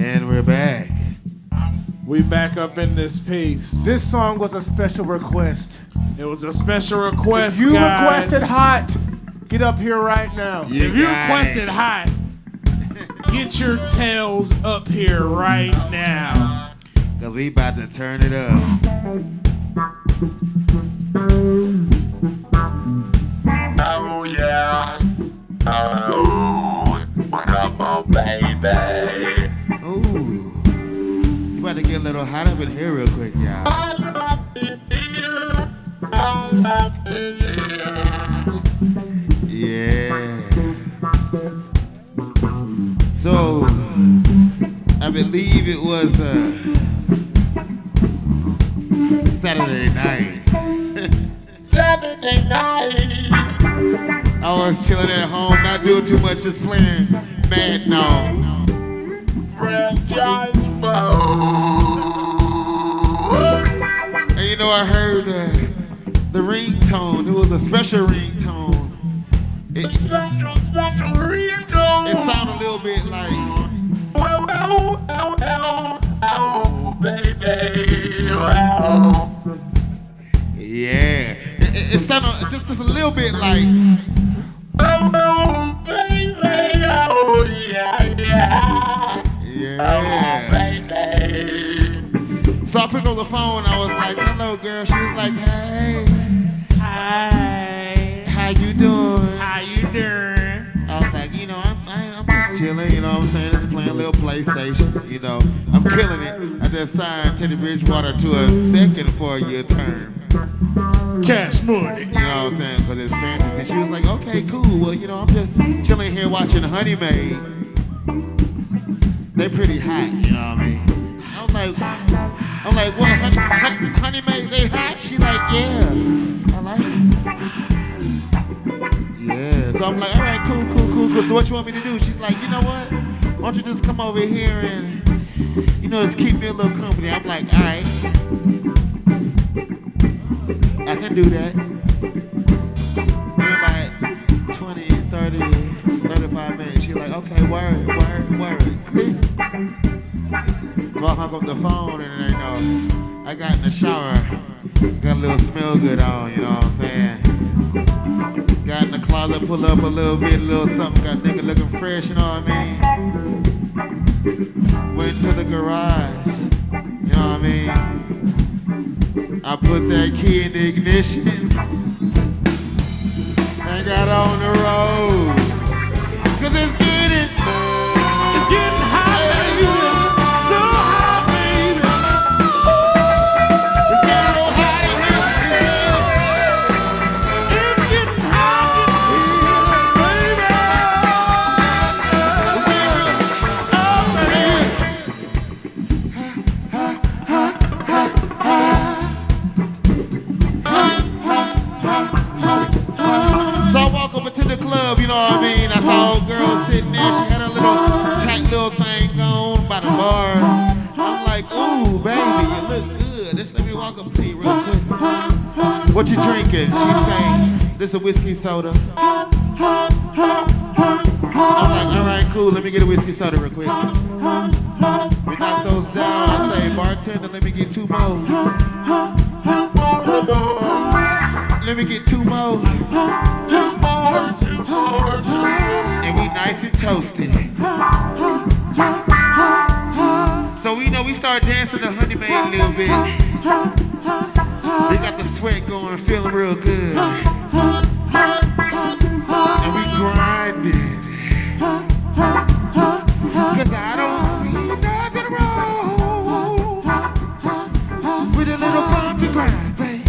And we're back. We back up in this piece. This song was a special request. It was a special request, If you guys. requested hot, get up here right now. If you requested hot, get your tails up here right now. Cause we about to turn it up. Oh yeah. Oh, what up, oh baby? Ooh. You about to get a little hot up in here real quick, y'all. Yeah. So, I believe it was Saturday night. Saturday night. I was chilling at home, not doing too much, just playing Madden on. Franchise mode. And you know, I heard the ringtone. It was a special ringtone. Special ringtone. It sounded a little bit like, oh, baby. Wow. yeah. It sounded just a little bit like, Oh, baby. Oh, yeah. yeah. Oh, baby. So I picked up the phone. I was like, hello, girl. She was like, hey. Hi. How you doing? How you doing? I was like, you know, I'm just chilling, you know what I'm saying? Just playing a little PlayStation, you know. I'm killing it. I just signed Teddy Bridgewater to a second 4-year term. Cash money. You know what I'm saying? Because it's fantasy. She was like, okay, cool. Well, you know, I'm just chilling here watching Honey Maid. They pretty hot, you know what I mean? I'm like, what? Honey Maid, they hot? She like, yeah. I like it. Yeah. So I'm like, all right, cool. So what you want me to do? She's like, you know what? Why don't you just come over here and, you know, just keep me a little company. I'm like, all right. I can do that. Maybe like 20, 30, 35 minutes. She's like, okay, word. Click. So I hung up the phone and, you know, I got in the shower. Got a little smell good on, you know what I'm saying? Got in the closet, pull up a little something. Got nigga looking fresh, you know what I mean? Went to the garage, you know what I mean? I put that key in the ignition and got on the road. Cause it's getting hot, baby. So hot, baby. It's getting so hot in here. It's getting hot in here, baby. So I walk over to the club, you know what I mean? I saw old girl sitting there. She had a little tight little thing on by the bar. I'm like, ooh, baby, you look good. Just let me walk up to you real quick. What you drinking? She saying, this a whiskey soda. I'm like, all right, cool. Let me get a whiskey soda real quick. We knock those down. I say, bartender, let me get 2 more. Let me get 2 more. And we nice and toasted. So we know we start dancing to Honey Maid a little bit. We got the sweat going, feeling real good. And we grinding. Cause I don't see nothing wrong with a little bumpy grind, baby.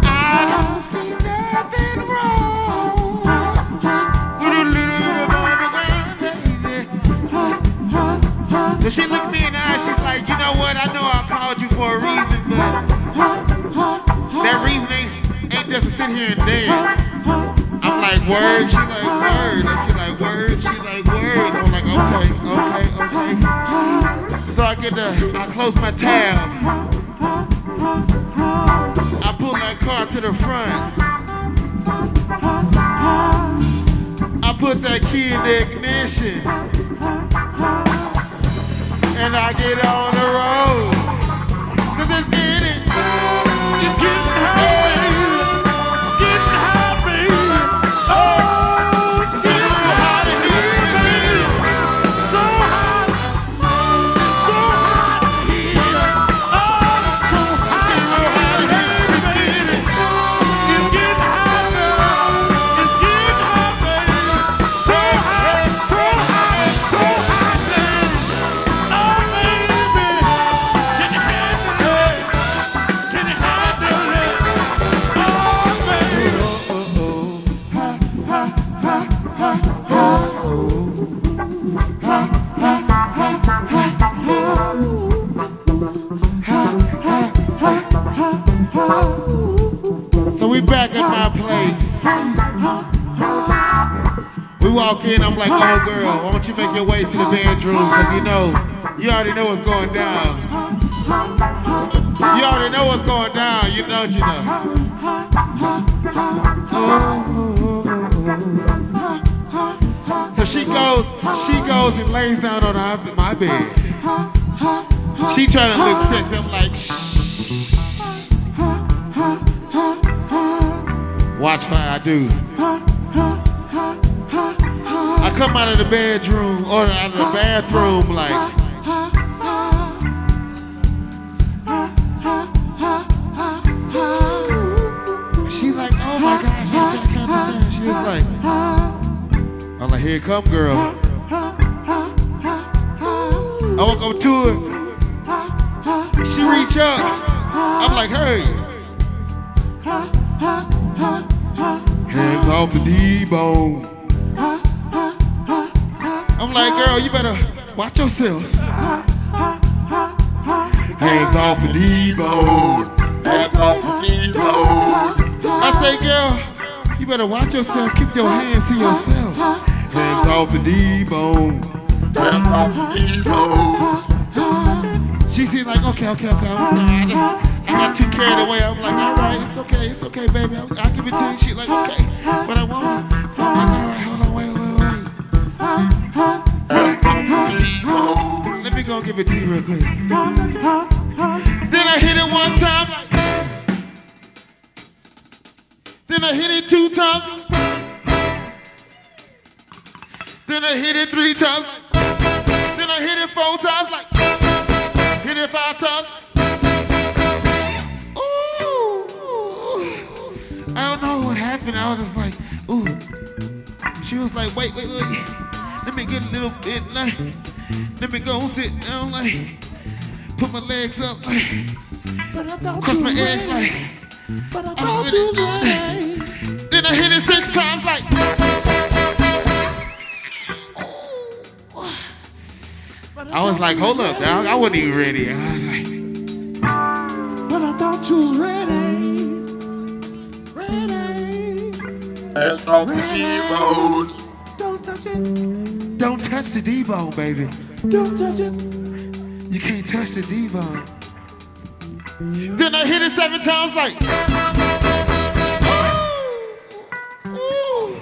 I don't see nothing wrong with a little bumpy grind, baby. So she looked me in the eye, she's like, you know what, I know I called you for a reason, but that reason ain't just to sit here and dance. I'm like, word, she like, word. And she like, word, she like, word. I'm like, okay. So I close my tab. I pull that car to the front. I put that key in the ignition. and I get on the road. 'Cause it's getting It's getting hot, baby. It's getting hot, baby. Oh, it's getting hot in here, baby. So hot. It's so hot in here. Oh, it's so hot in here, baby. It's getting hot, girl. It's getting hot, baby. So hot, so hot, so hot, baby. Oh, baby. Can you handle it? Can you handle it? Oh, baby. So we back at my place. We walk in, I'm like, oh girl, why don't you make your way to the bedroom? Cause you already know what's going down. You already know what's going down, you know. So she goes and lays down on my bed. She trying to look sexy, I'm like, shh. Watch how I do. I come out of the bedroom, or out of the bathroom, like. She like, oh my gosh, I can't understand. She was like, I'm like, here come girl. I walk up to her. She reach up. I'm like, hey. Hands off the D-bone. I'm like, girl, you better watch yourself. Hands off the D-bone. Hands off the D-bone. I say, girl, you better watch yourself. Keep your hands to yourself. Hands off the D-bone. Hands off the D-bone. She seemed like, okay, I'm sorry. I got too carried away. I'm like, all right, it's okay, baby. I'll give it to you. She like, okay, but I won't. So I'm like, all right, hold on, wait. Let me go give it to you real quick. Then I hit it one time. Then I hit it 2 times. Then I hit it 3 times. Then I hit it 4 times. Like, hit it 5 times. Ooh. I don't know what happened. I was just like, ooh. She was like, wait. Let me get a little bit, like, let me go sit down, like, put my legs up, like, cross my legs, like, But I thought you was ready. then I hit it 6 times, like, I was like, hold up, dog, I wasn't even ready. I was like, But I thought you was ready. Hands off the D-bone. Don't touch it. don't touch the D-bone, baby. Don't touch it. You can't touch the D-bone. Then I hit it 7 times, like, ooh.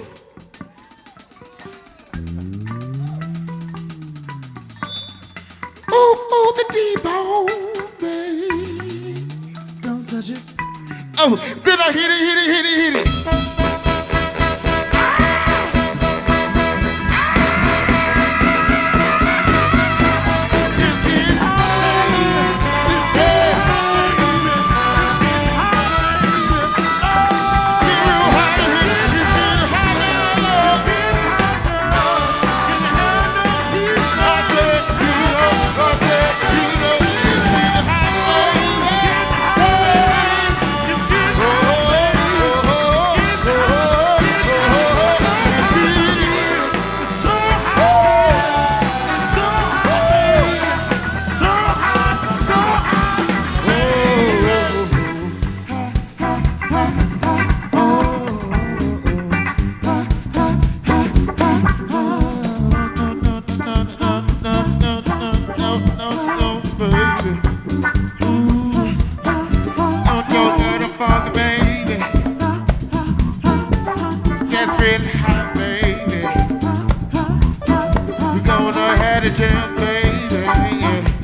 Ooh, the D-bone, baby. Don't touch it. Oh, then I hit it. It's getting hot, baby. It's getting hot, baby. Get real hot in here. It's getting hot now. I said, it's getting hot, really hot, baby. We're gonna have a jam, baby. Yeah.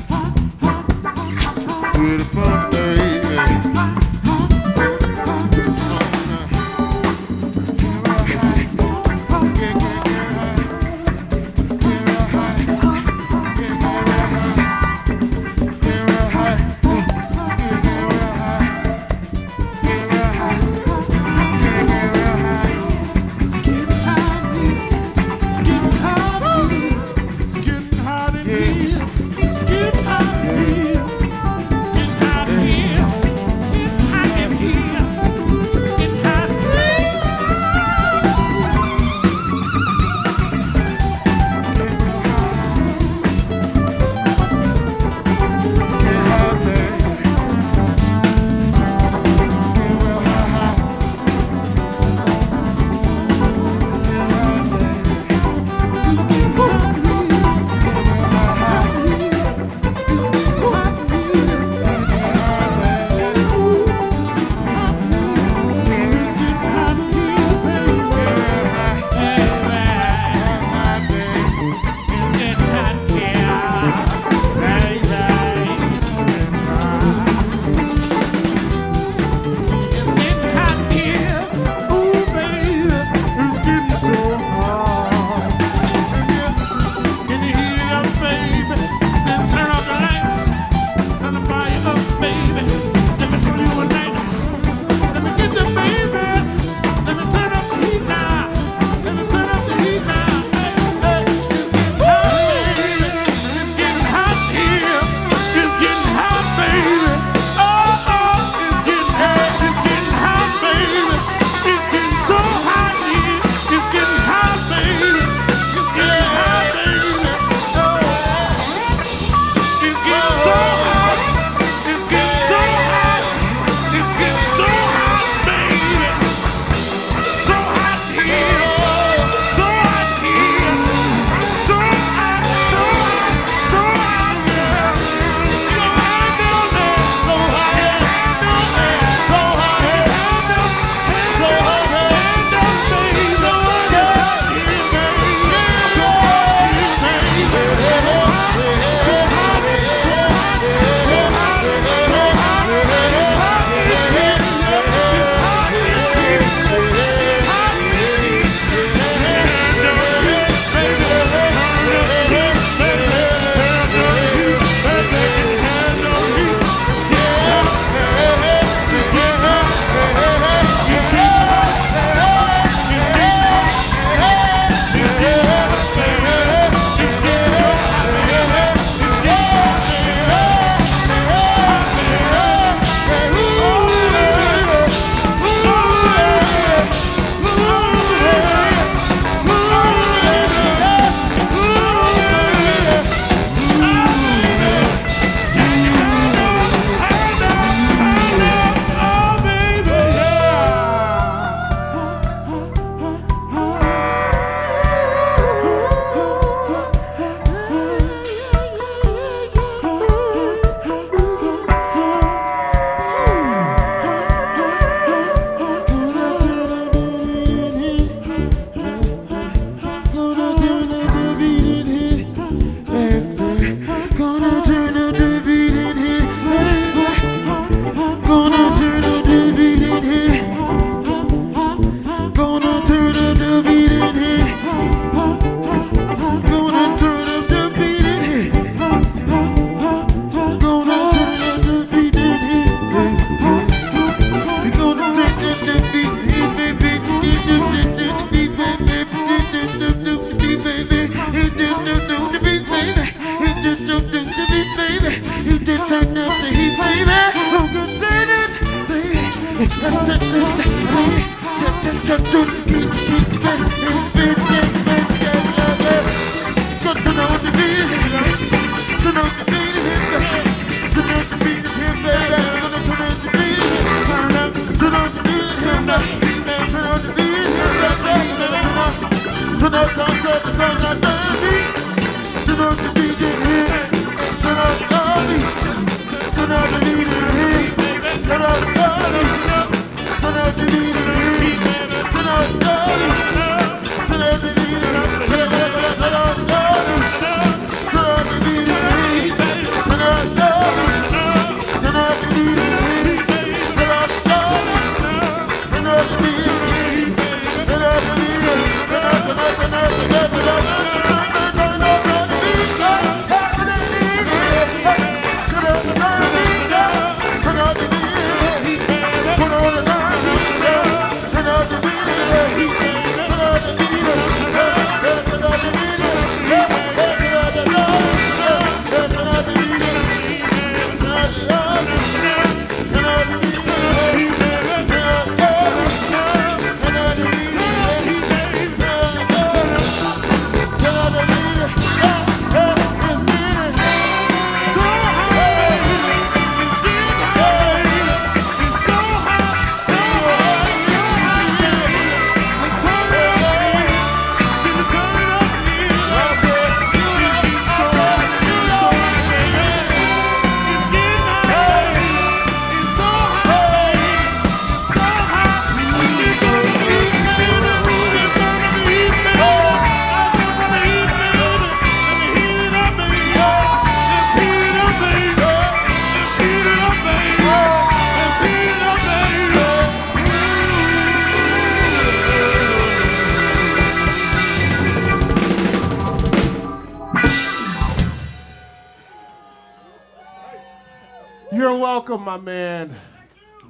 You're welcome, my man.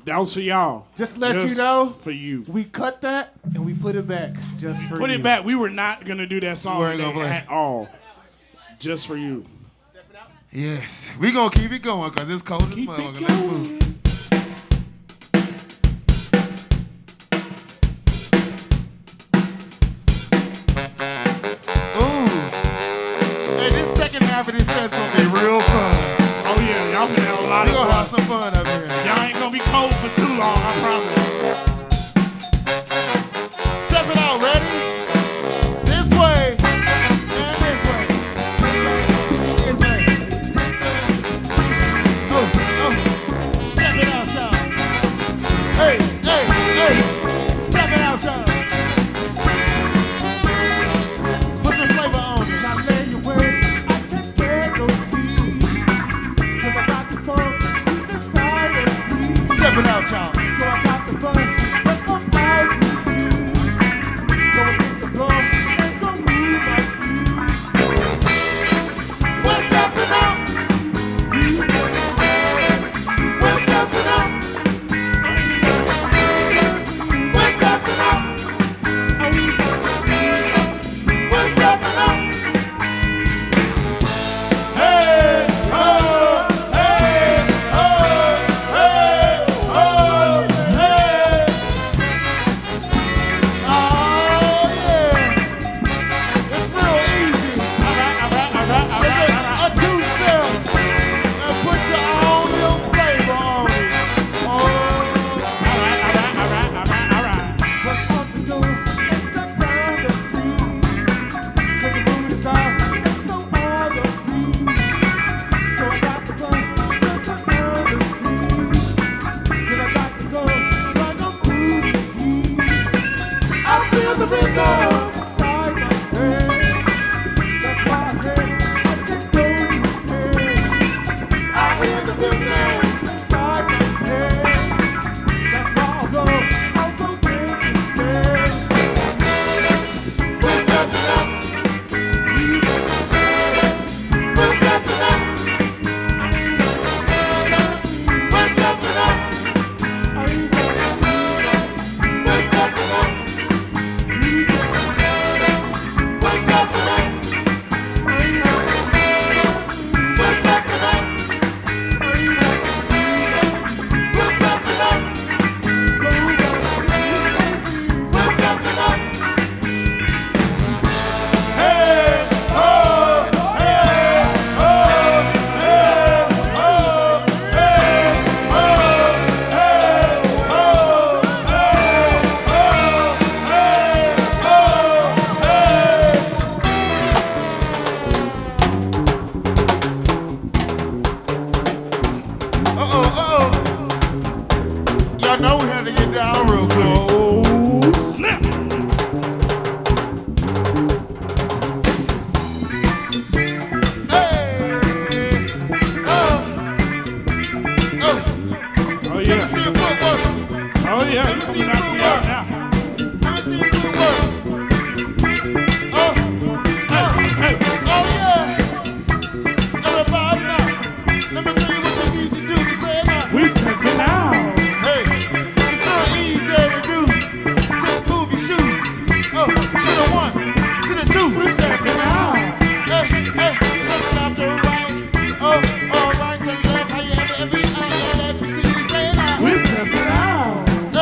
That was for y'all. Just to let you know, for you. we cut that and we put it back just for you. Put it back. We were not gonna do that song We're gonna play. at all. Just for you. Yes, we gonna keep it going because it's cold as Keep it motherfucker. Let's move. going. Ooh. Hey, this second half of this set's gonna be real fun. Oh yeah, y'all can have a lot We of gonna have fun. some fun up here. Y'all ain't gonna be cold for too long, I promise. Step it out, ready? This way. And this way. This way. This way. Oh, oh. Step it out, y'all. Hey, hey, hey. Step it out, y'all. Put some flavor on it. Now lay your way, I can't get no sleep. 'Cause I got the funk deep inside of me. Step it out, y'all. So I got the buzz it down real quick. Oh, snap. Hey, oh, oh. Oh, Let me yeah. see your footwork. Oh, yeah. Let me see Coming out to y'all now. Let me see your footwork. Oh, Hey. oh yeah. Everybody now. Let me tell you what you need to do to say it now. We stepping out. Hey, it's so easy to do. Just move your shoes. Oh, to the one, to the two. We stepping out. Hey, hey, left, left, to right. Oh, right to left. How you every let me see you say it now. We stepping out. I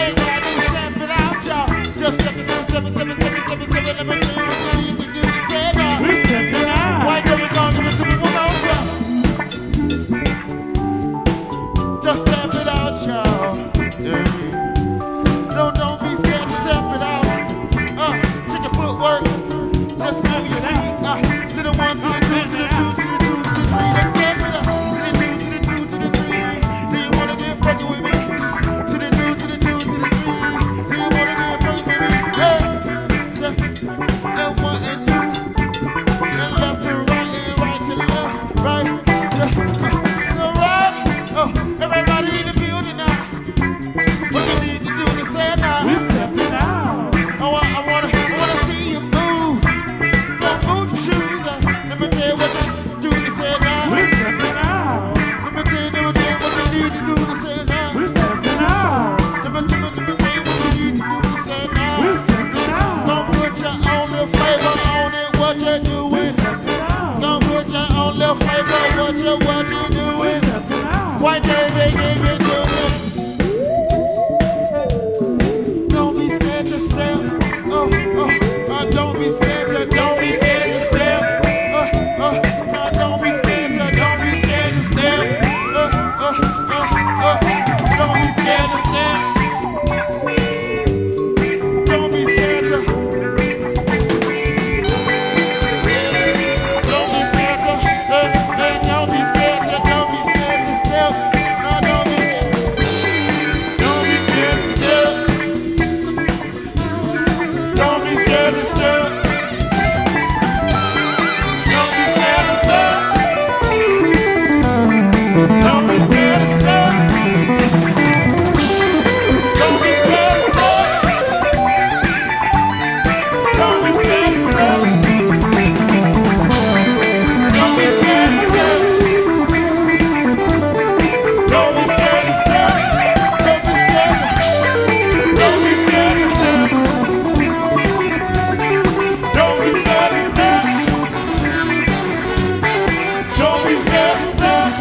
ain't gotta do step it out, y'all. Just step it, step it, step it, step it, step it, step it. Let me tell you what you need to do to say it now. We stepping out. Why don't we go give it to me one more time? Just step it out, y'all. Yeah. No, don't be scared to step it out. Check your footwork. Just move your feet. To the one, to the two, to the two, to the two, to the three. Let's step it up. To the two, to the two, to the three. Do you wanna get funky with me? To the two, to the two, to the three. Do you wanna get funky with me? Hey, just and one and two, and left to right and right to left, right to right. Oh, everybody in the building now. What you need to do to say it now? We stepping out. I wanna see you move. Don't move your shoes. Let me tell you what you do to say it now. We stepping out. Let me tell you what you need to do to say it now. We stepping out. Let me tell you what you need to do to say it now. We stepping out. Don't put your own little flavor on it. What you're We doing? stepping out. Don't put your own little flavor. What you're We doing? stepping out. White baby gave it to me. Don't be scared to step. Don't be scared to. Don't be scared to step. No, don't be scared to. Don't be scared to step. Don't be scared to step. Don't be scared to. Don't be scared to. Don't be scared to. Don't be scared to step. No, don't be scared. Don't be scared to step. Don't be scared to step. Don't be scared to step. Don't be scared to step. Don't be scared to step. Don't be scared to step. Don't be scared to step. Don't be scared to step. Don't be scared to step. Don't be scared to step. Don't be scared to step.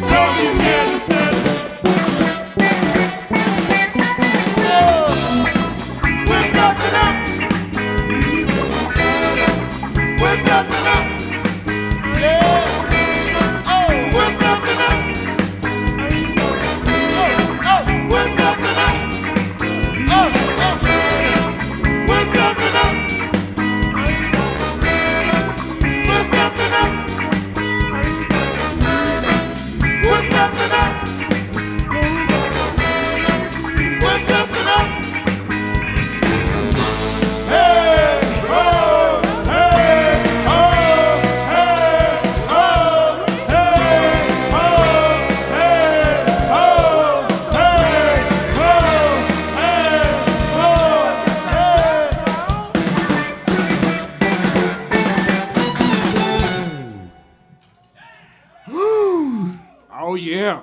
Don't be scared to step. Oh, we're stepping up. We're stepping up. Yeah. Oh, we're stepping up. Oh, we're stepping up. Oh, we're stepping up. We're stepping up. We're stepping up. We're stepping up. Hey, oh, hey, oh, hey, oh, hey, oh, hey, oh, hey, oh, hey, oh, hey. Oh, yeah.